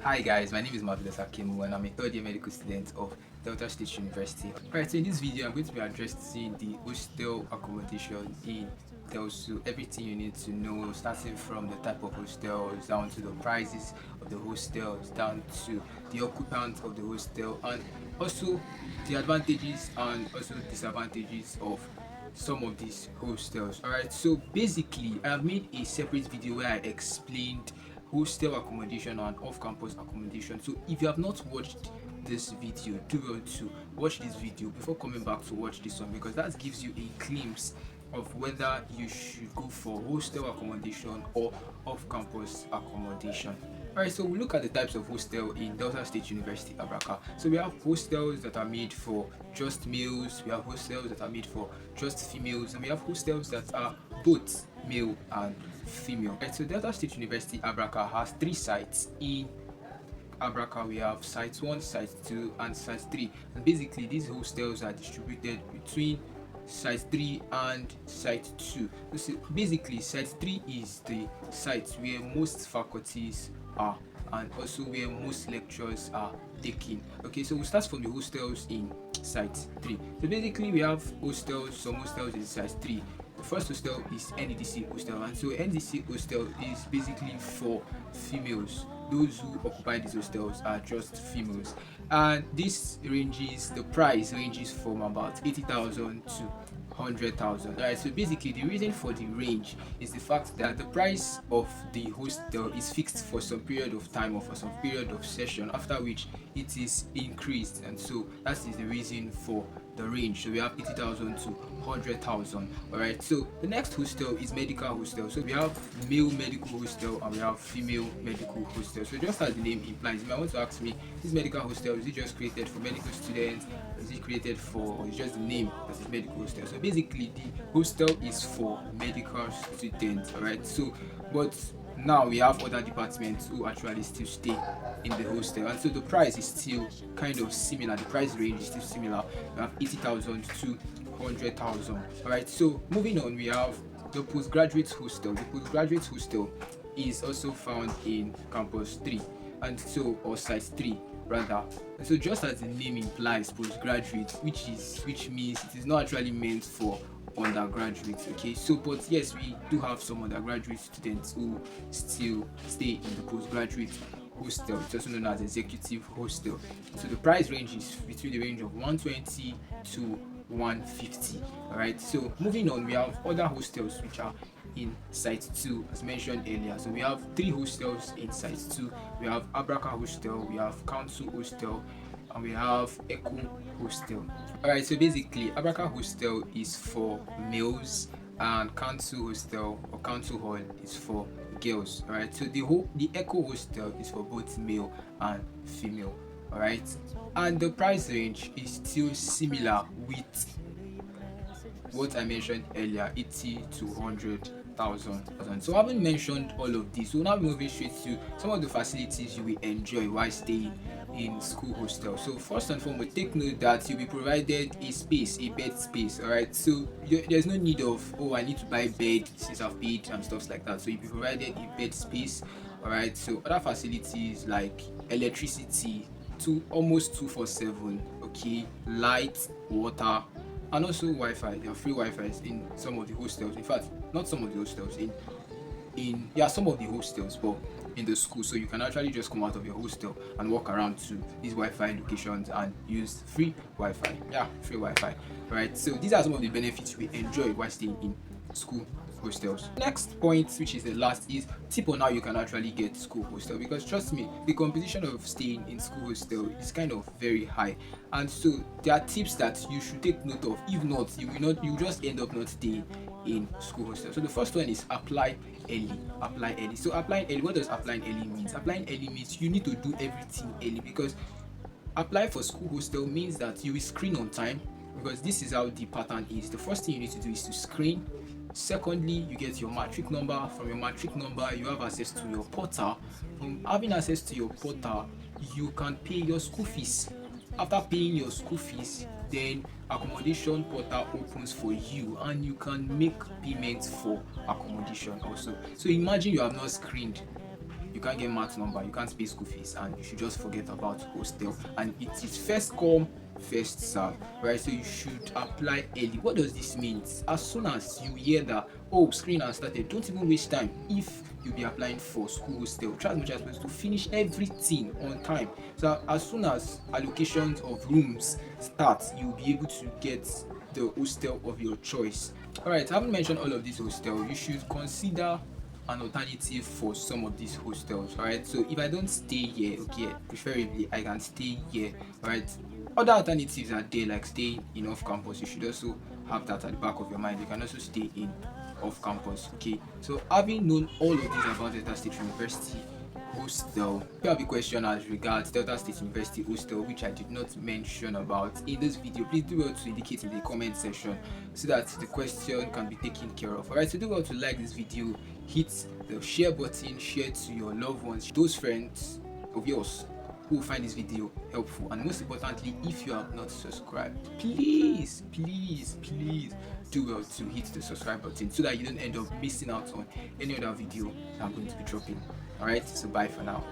Hi guys, my name is Marvelous Akimu and I'm a third year medical student of Delta State University. Alright, so in this video I'm going to be addressing the hostel accommodation in DELSU, everything you need to know, starting from the type of hostels, down to the prices of the hostels, down to the occupants of the hostel, and also the advantages and also disadvantages of some of these hostels. Alright, so basically I have made a separate video where I explained hostel accommodation and off-campus accommodation. So if you have not watched this video, do well to watch this video before coming back to watch this one, because that gives you a glimpse of whether you should go for hostel accommodation or off-campus accommodation. Alright, so we look at the types of hostel in Delta State University, Abraka. So we have hostels that are made for just males, we have hostels that are made for just females, and we have hostels that are both male and female. Right, so Delta State University, Abraka has 3 sites in Abraka. We have site 1, site 2, and site 3. And basically, these hostels are distributed between site 3 and site 2. So basically, site 3 is the site where most faculties are and also where most lectures are taken. Okay, so we'll start from the hostels in site 3. So basically, we have hostels, some hostels in site 3. The first hostel is NDC hostel, and so NDC hostel is basically for females. Those who occupy these hostels are just females, and the price ranges from about 80,000 to 100,000. Alright, so basically the reason for the range is the fact that the price of the hostel is fixed for some period of time or for some period of session, after which it is increased, and so that is the reason for the range. So we have 80,000 to 100,000. Alright, so the next hostel is medical hostel. So we have male medical hostel and we have female medical hostel. So just as the name implies, if I want to ask me, this medical hostel, is it just created for medical students? Is it created for, or is just the name that is medical hostel? So basically the hostel is for medical students. Alright, so but now we have other departments who actually still stay in the hostel, and so the price is still kind of similar. The price range is still similar. We have 80,000 to 100,000. Alright, so moving on, we have the postgraduate hostel. The postgraduate hostel is also found in campus 3, and so, or site 3 rather. And so just as the name implies, postgraduate, which means it is not actually meant for undergraduates. Okay, so but yes, we do have some undergraduate students who still stay in the postgraduate hostel. It's also known as executive hostel. So the price range is between the range of 120 to 150. All right, so moving on, we have other hostels which are in site 2 as mentioned earlier. So we have 3 hostels in site 2. We have Abraka hostel, we have council hostel, and we have Echo hostel. Alright, so basically Abraka hostel is for males and council hostel or council hall is for girls. Alright, so the Echo hostel is for both male and female. Alright, and the price range is still similar with what I mentioned earlier, 80 to 100,000. So having mentioned all of this, we'll now be moving straight to some of the facilities you will enjoy while staying in school hostel. So first and foremost, take note that you'll be provided a bed space. Alright, so there's no need of, oh, I need to buy bed since I've paid and stuff like that. So you'll be provided a bed space. Alright, so other facilities like electricity to almost 247, okay, light, water, and also Wi-Fi. There are free Wi-Fi in some of the hostels. In fact, not some of the hostels, some of the hostels, but in the school. So you can actually just come out of your hostel and walk around to these Wi-Fi locations and use free Wi-Fi. Yeah, free Wi-Fi. Right. So these are some of the benefits we enjoy while staying in school hostels. Next point, which is the last, is tip on how you can actually get school hostel, because trust me, the competition of staying in school hostel is kind of very high, and so there are tips that you should take note of. If not, you just end up not staying in school hostel. So the first one is apply early. So applying early, what does applying early means? Applying early means you need to do everything early, because apply for school hostel means that you will screen on time, because this is how the pattern is. The first thing you need to do is to screen. Secondly, you get your matric number. From your matric number, you have access to your portal. From having access to your portal, you can pay your school fees. After paying your school fees, then accommodation portal opens for you and you can make payments for accommodation also. So imagine you have not screened you can't get max number, you can't pay school fees, and you should just forget about hostel. And it is first come first serve, right? So you should apply early. What does this mean? As soon as you hear that, oh, screen has started, don't even waste time. If you'll be applying for school hostel, try as much as possible to finish everything on time, so as soon as allocations of rooms start, you'll be able to get the hostel of your choice. All right, I haven't mentioned all of these hostels. You should consider an alternative for some of these hostels. All right, so if I don't stay here, okay, preferably I can stay here. All right, other alternatives are there, like staying in off campus. You should also have that at the back of your mind. You can also stay in off campus. Okay, so having known all of these about Delta State University hostel, if you have a question as regards Delta State University hostel which I did not mention about in this video, please do well to indicate in the comment section so that the question can be taken care of. Alright, so do well to like this video, hit the share button, share to your loved ones, those friends of yours who will find this video helpful, and most importantly, if you have not subscribed, please do well to hit the subscribe button so that you don't end up missing out on any other video that I'm going to be dropping. Alright, so bye for now.